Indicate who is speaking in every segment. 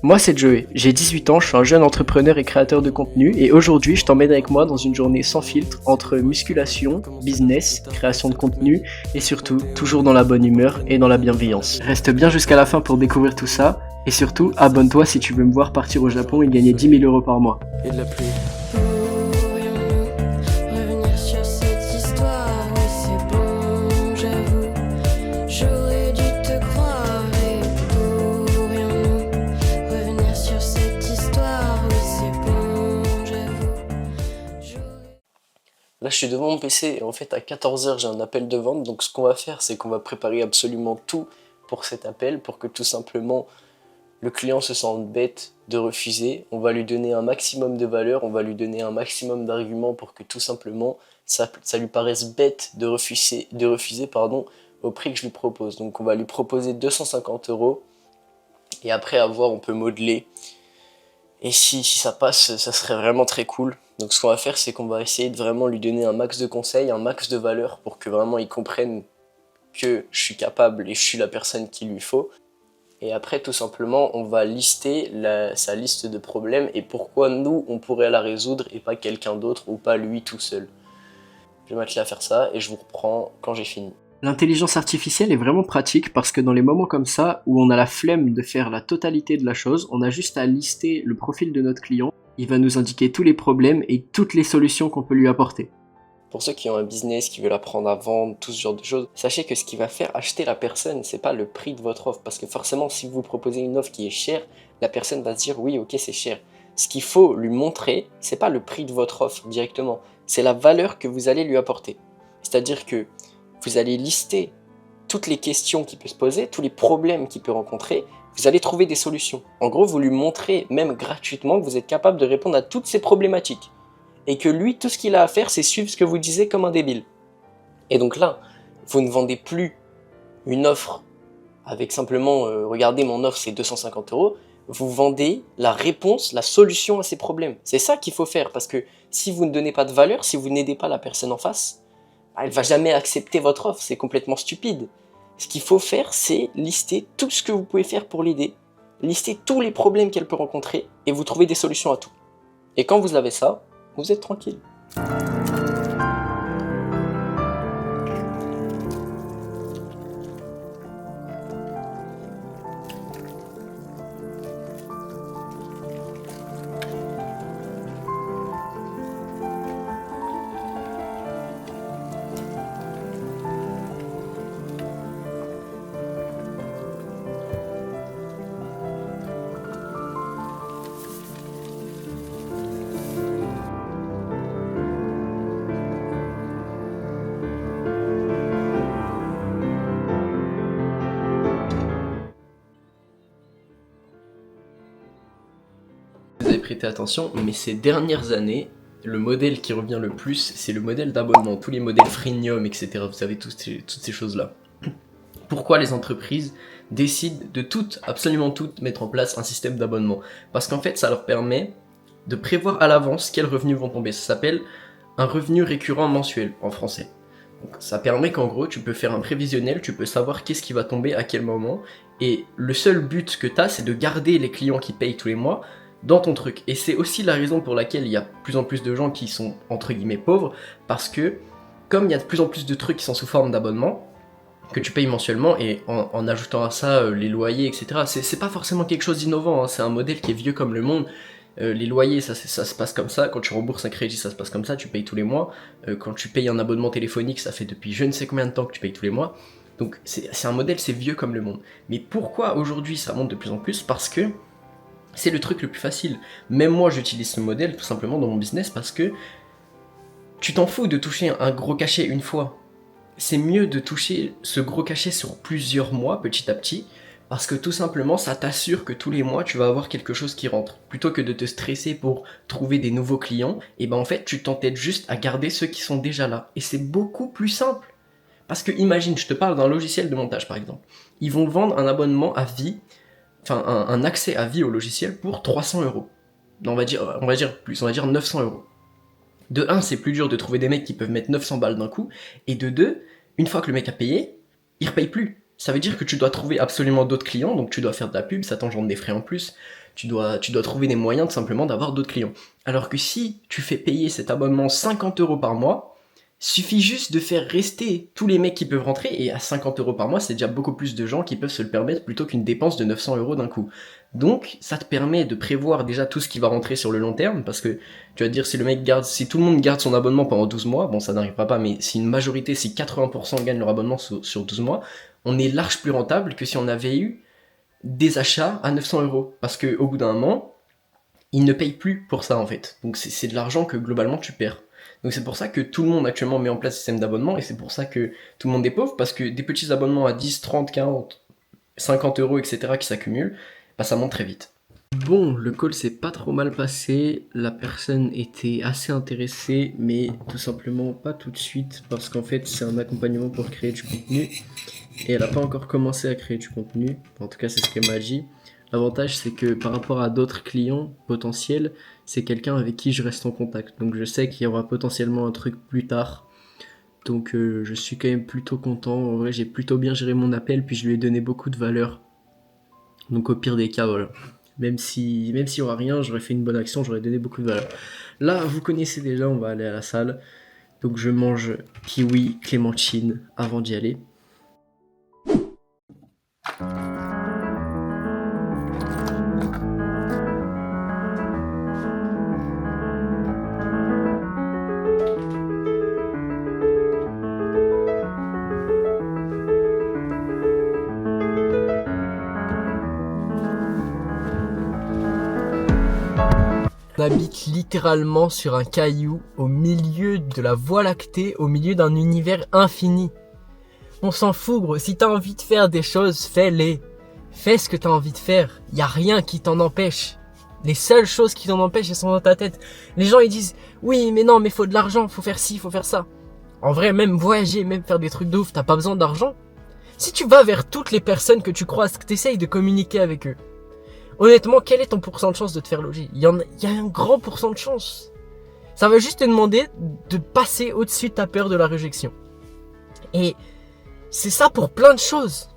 Speaker 1: Moi c'est Joey, j'ai 18 ans, je suis un jeune entrepreneur et créateur de contenu et aujourd'hui je t'emmène avec moi dans une journée sans filtre entre musculation, business, création de contenu et surtout toujours dans la bonne humeur et dans la bienveillance. Reste bien jusqu'à la fin pour découvrir tout ça et surtout abonne-toi si tu veux me voir partir au Japon et gagner 10 000 € par mois.
Speaker 2: Et de la pluie.
Speaker 3: Revenir sur cette histoire, oui c'est bon, j'avoue. J'aurais dû te croire et pourrions-nous revenir sur cette histoire, oui c'est bon, j'avoue.
Speaker 2: Là, je suis devant mon PC et en fait, à 14h, j'ai un appel de vente. Donc, ce qu'on va faire, c'est qu'on va préparer absolument tout pour cet appel pour que tout simplement le client se sente bête de refuser. On va lui donner un maximum de valeur, on va lui donner un maximum d'arguments pour que tout simplement ça lui paraisse bête de refuser au prix que je lui propose. Donc, on va lui proposer 250 € et après, à voir, on peut modeler. Et si ça passe, ça serait vraiment très cool. Donc ce qu'on va faire, c'est qu'on va essayer de vraiment lui donner un max de conseils, un max de valeur pour que vraiment il comprenne que je suis capable et je suis la personne qu'il lui faut. Et après, tout simplement, on va lister sa liste de problèmes et pourquoi nous, on pourrait la résoudre et pas quelqu'un d'autre ou pas lui tout seul. Je vais m'atteler à faire ça et je vous reprends quand j'ai fini.
Speaker 1: L'intelligence artificielle est vraiment pratique parce que dans les moments comme ça où on a la flemme de faire la totalité de la chose, on a juste à lister le profil de notre client, il va nous indiquer tous les problèmes et toutes les solutions qu'on peut lui apporter.
Speaker 2: Pour ceux qui ont un business, qui veulent apprendre à vendre, tout ce genre de choses, sachez que ce qui va faire acheter la personne, c'est pas le prix de votre offre. Parce que forcément, si vous proposez une offre qui est chère, la personne va se dire oui, ok, c'est cher. Ce qu'il faut lui montrer, c'est pas le prix de votre offre directement, c'est la valeur que vous allez lui apporter. C'est-à-dire que vous allez lister toutes les questions qu'il peut se poser, tous les problèmes qu'il peut rencontrer, vous allez trouver des solutions. En gros, vous lui montrez, même gratuitement, que vous êtes capable de répondre à toutes ces problématiques. Et que lui, tout ce qu'il a à faire, c'est suivre ce que vous disiez comme un débile. Et donc là, vous ne vendez plus une offre avec simplement regardez, mon offre c'est 250 €. Vous vendez la réponse, la solution à ces problèmes. C'est ça qu'il faut faire, parce que si vous ne donnez pas de valeur, si vous n'aidez pas la personne en face, elle va jamais accepter votre offre, c'est complètement stupide. Ce qu'il faut faire, c'est lister tout ce que vous pouvez faire pour l'aider, lister tous les problèmes qu'elle peut rencontrer, et vous trouvez des solutions à tout. Et quand vous avez ça, vous êtes tranquille. Vous avez prêté attention, mais ces dernières années, le modèle qui revient le plus, c'est le modèle d'abonnement. Tous les modèles freemium, etc. Vous savez, toutes ces choses-là. Pourquoi les entreprises décident de absolument toutes, mettre en place un système d'abonnement? Parce qu'en fait, ça leur permet de prévoir à l'avance quels revenus vont tomber. Ça s'appelle un revenu récurrent mensuel en français. Donc, ça permet qu'en gros, tu peux faire un prévisionnel, tu peux savoir qu'est-ce qui va tomber à quel moment. Et le seul but que tu as, c'est de garder les clients qui payent tous les mois dans ton truc. Et c'est aussi la raison pour laquelle il y a de plus en plus de gens qui sont entre guillemets pauvres, parce que comme il y a de plus en plus de trucs qui sont sous forme d'abonnement, que tu payes mensuellement, et en ajoutant à ça les loyers, etc. C'est pas forcément quelque chose d'innovant, hein, c'est un modèle qui est vieux comme le monde. Les loyers, ça se passe comme ça, quand tu rembourses un crédit, ça se passe comme ça, tu payes tous les mois. Quand tu payes un abonnement téléphonique, ça fait depuis je ne sais combien de temps que tu payes tous les mois. Donc c'est un modèle, c'est vieux comme le monde. Mais pourquoi aujourd'hui ça monte de plus en plus? Parce que c'est le truc le plus facile. Même moi, j'utilise ce modèle tout simplement dans mon business parce que tu t'en fous de toucher un gros cachet une fois. C'est mieux de toucher ce gros cachet sur plusieurs mois, petit à petit, parce que tout simplement, ça t'assure que tous les mois, tu vas avoir quelque chose qui rentre. Plutôt que de te stresser pour trouver des nouveaux clients, et ben en fait, tu t'entêtes juste à garder ceux qui sont déjà là. Et c'est beaucoup plus simple. Parce que imagine, je te parle d'un logiciel de montage par exemple. Ils vont vendre un abonnement à vie, enfin un accès à vie au logiciel pour 300 €. Non, on va dire plus, on va dire 900 €. De 1, c'est plus dur de trouver des mecs qui peuvent mettre 900 balles d'un coup, et de 2, une fois que le mec a payé, il repaye plus. Ça veut dire que tu dois trouver absolument d'autres clients, donc tu dois faire de la pub, ça t'engendre des frais en plus. tu dois trouver des moyens tout simplement d'avoir d'autres clients. Alors que si tu fais payer cet abonnement 50 € par mois, suffit juste de faire rester tous les mecs qui peuvent rentrer, et à 50 € par mois, c'est déjà beaucoup plus de gens qui peuvent se le permettre plutôt qu'une dépense de 900 € d'un coup. Donc, ça te permet de prévoir déjà tout ce qui va rentrer sur le long terme, parce que tu vas te dire, si tout le monde garde son abonnement pendant 12 mois, bon, ça n'arrivera pas, mais si 80% gagnent leur abonnement sur 12 mois, on est large plus rentable que si on avait eu des achats à 900 €. Parce que au bout d'un moment, ils ne payent plus pour ça en fait. Donc c'est de l'argent que globalement tu perds. Donc c'est pour ça que tout le monde actuellement met en place un système d'abonnement, et c'est pour ça que tout le monde est pauvre, parce que des petits abonnements à 10, 30, 40, 50 € etc. qui s'accumulent, bah ça monte très vite. Bon, le call s'est pas trop mal passé, la personne était assez intéressée, mais tout simplement pas tout de suite, parce qu'en fait c'est un accompagnement pour créer du contenu, et elle a pas encore commencé à créer du contenu, en tout cas c'est ce qu'elle m'a dit. L'avantage c'est que par rapport à d'autres clients potentiels, c'est quelqu'un avec qui je reste en contact, donc je sais qu'il y aura potentiellement un truc plus tard, donc je suis quand même plutôt content. En vrai j'ai plutôt bien géré mon appel, puis je lui ai donné beaucoup de valeur, donc au pire des cas voilà. Même s'il y aura rien, j'aurais fait une bonne action, j'aurais donné beaucoup de valeur. Là, vous connaissez déjà, on va aller à la salle. Donc je mange kiwi, clémentine avant d'y aller. On habite littéralement sur un caillou au milieu de la Voie lactée, au milieu d'un univers infini. On s'en fout gros, si t'as envie de faire des choses, fais-les. Fais ce que t'as envie de faire, y a rien qui t'en empêche. Les seules choses qui t'en empêchent, elles sont dans ta tête. Les gens ils disent, oui mais non mais faut de l'argent, faut faire ci, faut faire ça. En vrai, même voyager, même faire des trucs de ouf, t'as pas besoin d'argent. Si tu vas vers toutes les personnes que tu croises, que t'essayes de communiquer avec eux, honnêtement, quel est ton pourcent de chance de te faire loger ? Il y a un grand pourcent de chance. Ça va juste te demander de passer au-dessus de ta peur de la réjection. Et c'est ça pour plein de choses.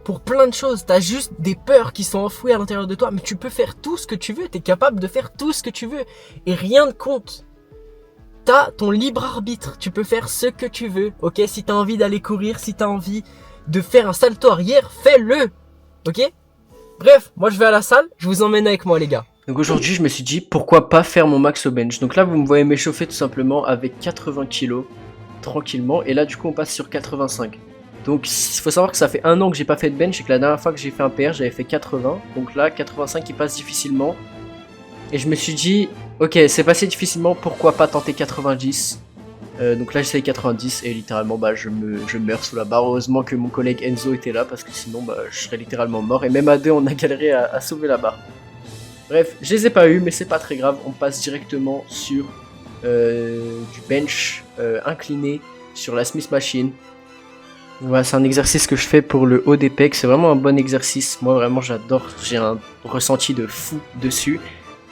Speaker 2: Pour plein de choses. T'as juste des peurs qui sont enfouies à l'intérieur de toi, mais tu peux faire tout ce que tu veux. T'es capable de faire tout ce que tu veux. Et rien ne compte. T'as ton libre arbitre. Tu peux faire ce que tu veux. Ok ? Si t'as envie d'aller courir, si t'as envie de faire un salto arrière, fais-le. Ok ? Bref, moi je vais à la salle, je vous emmène avec moi les gars.
Speaker 1: Donc aujourd'hui, je me suis dit pourquoi pas faire mon max au bench. Donc là, vous me voyez m'échauffer tout simplement avec 80 kg tranquillement, et là du coup on passe sur 85. Donc il faut savoir que ça fait un an que j'ai pas fait de bench, et que la dernière fois que j'ai fait un PR, j'avais fait 80. Donc là 85 il passe difficilement. Et je me suis dit, ok c'est passé difficilement, pourquoi pas tenter 90. Donc là j'essaye 90 et littéralement bah je meurs sous la barre. Heureusement que mon collègue Enzo était là, parce que sinon bah je serais littéralement mort, et même à deux on a galéré à sauver la barre. Bref, je les ai pas eu mais c'est pas très grave, on passe directement sur du bench incliné sur la Smith Machine. Voilà, c'est un exercice que je fais pour le haut des pecs, c'est vraiment un bon exercice, moi vraiment j'adore, j'ai un ressenti de fou dessus.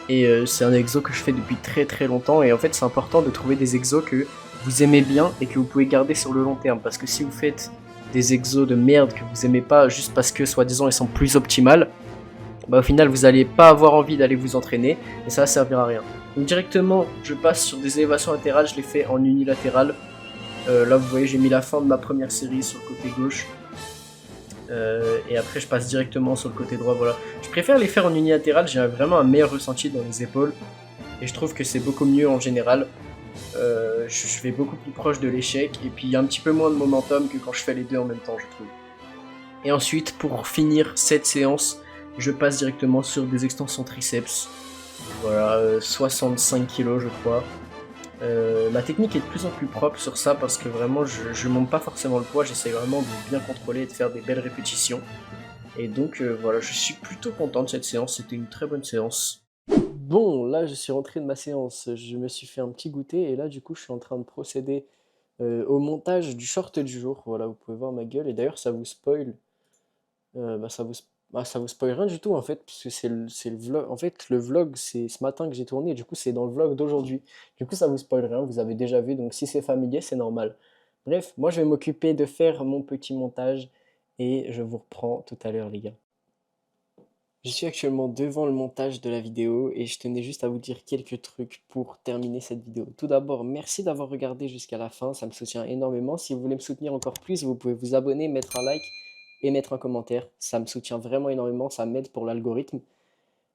Speaker 1: Et c'est un exo que je fais depuis très très longtemps, et en fait c'est important de trouver des exos que vous aimez bien et que vous pouvez garder sur le long terme, parce que si vous faites des exos de merde que vous aimez pas juste parce que soi-disant ils sont plus optimales, bah au final vous allez pas avoir envie d'aller vous entraîner et ça va servir à rien. Donc directement je passe sur des élévations latérales, je les fais en unilatéral. Là vous voyez j'ai mis la fin de ma première série sur le côté gauche. Et après je passe directement sur le côté droit, voilà. Je préfère les faire en unilatéral, j'ai vraiment un meilleur ressenti dans les épaules. Et je trouve que c'est beaucoup mieux en général. Je vais beaucoup plus proche de l'échec, et puis il y a un petit peu moins de momentum que quand je fais les deux en même temps, je trouve. Et ensuite, pour finir cette séance, je passe directement sur des extensions triceps. Voilà, 65 kg je crois. Ma technique est de plus en plus propre sur ça, parce que vraiment je monte pas forcément le poids, j'essaie vraiment de bien contrôler et de faire des belles répétitions. Et donc voilà, je suis plutôt content de cette séance, c'était une très bonne séance. Bon, là je suis rentré de ma séance, je me suis fait un petit goûter, et là du coup je suis en train de procéder au montage du short du jour. Voilà, vous pouvez voir ma gueule, et d'ailleurs ça vous spoil, ça vous spoil rien du tout en fait, puisque c'est le vlog. En fait le vlog c'est ce matin que j'ai tourné, et du coup c'est dans le vlog d'aujourd'hui. Du coup ça vous spoil rien, vous avez déjà vu, donc si c'est familier c'est normal. Bref, moi je vais m'occuper de faire mon petit montage, et je vous reprends tout à l'heure les gars. Je suis actuellement devant le montage de la vidéo et je tenais juste à vous dire quelques trucs pour terminer cette vidéo. Tout d'abord, merci d'avoir regardé jusqu'à la fin, ça me soutient énormément. Si vous voulez me soutenir encore plus, vous pouvez vous abonner, mettre un like et mettre un commentaire. Ça me soutient vraiment énormément, ça m'aide pour l'algorithme.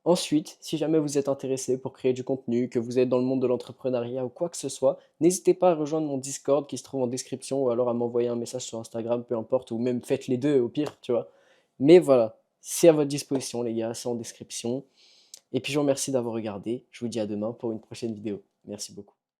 Speaker 1: Ensuite, si jamais vous êtes intéressé pour créer du contenu, que vous êtes dans le monde de l'entrepreneuriat ou quoi que ce soit, n'hésitez pas à rejoindre mon Discord qui se trouve en description ou alors à m'envoyer un message sur Instagram, peu importe, ou même faites les deux au pire, tu vois. Mais voilà, c'est à votre disposition les gars, c'est en description. Et puis je vous remercie d'avoir regardé, je vous dis à demain pour une prochaine vidéo. Merci beaucoup.